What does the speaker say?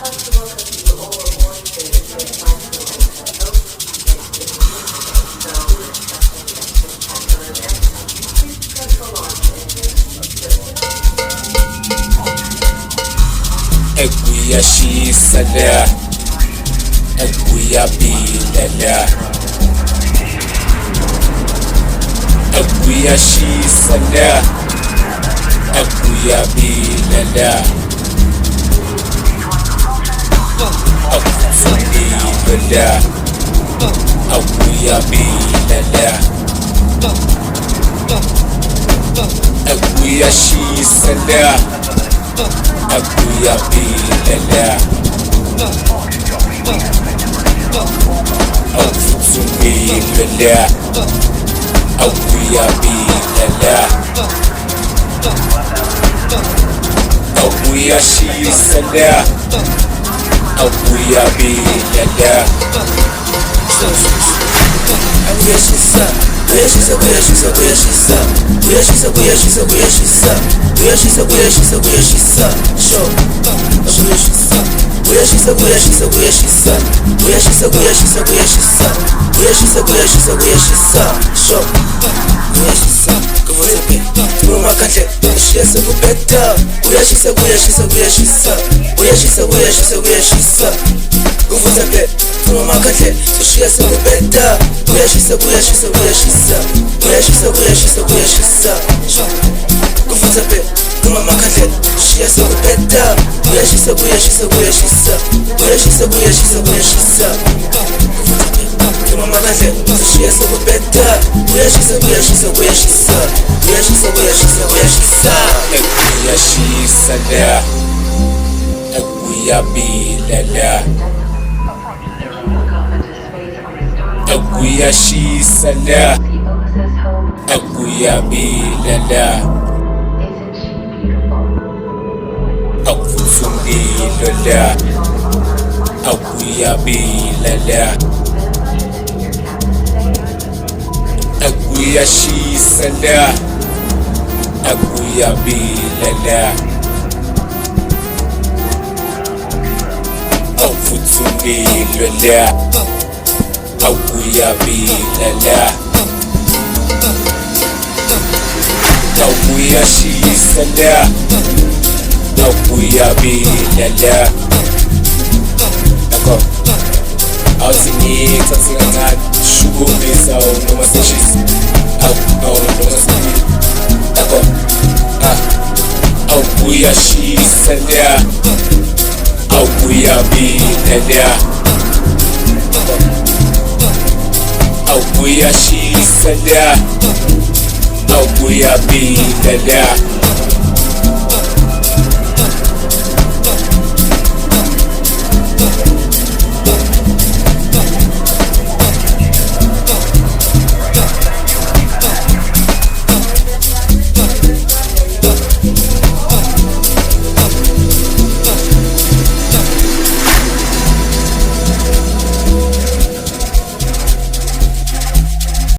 Eguya shisala, eguya bilala. Eguya shisala, eguya bilala. Akutsundi bala, eguya bilala. Eguya shisala, eguya bilala. Akutsundi bala, eguya bilala. Eguya shisala, eguya bilala. Where she's up, where she's up, where she's up, where she's up, where she's up, where she's up, where she's up, where she's up, where she's up, where she's up, show, where she's up, where she's up, where she's up, where she's up, where she's up, where she's up, where she's up, where she's up, where she's up, where she's up, show, where she's up, go for the bit, through my country, she's up better, where she's up, where she's up, where she's up, where she's up, where she's up, where she's up, go for the bit, through my country, she's up better. Where she's up, where she's up, where she's up, where she's up, where she's up, where she's up. Go for the bit, come on, my cousin. She's up better. Where she's up, where she's up, where she's up, where she's up, where she's up, where she's up. Come on, my cousin. She's up better. Where she's up, where she's up, where she's up, where she's up, where she's up, where she's up. Eguya shisala, eguya bilala. Eguya shisala, eguya bilala. Akutsundi lola, eguya bilala. Eguya shisala, eguya bilala. Akutsundi lola, eguya bilala. Eguya shisala, eguya bilala. D'accord. Ausini tatsingana shugulisa noma seshis. Noma seshis. D'accord. Eguya shisala, eguya bilala. Eguya shisala, eguya bilala.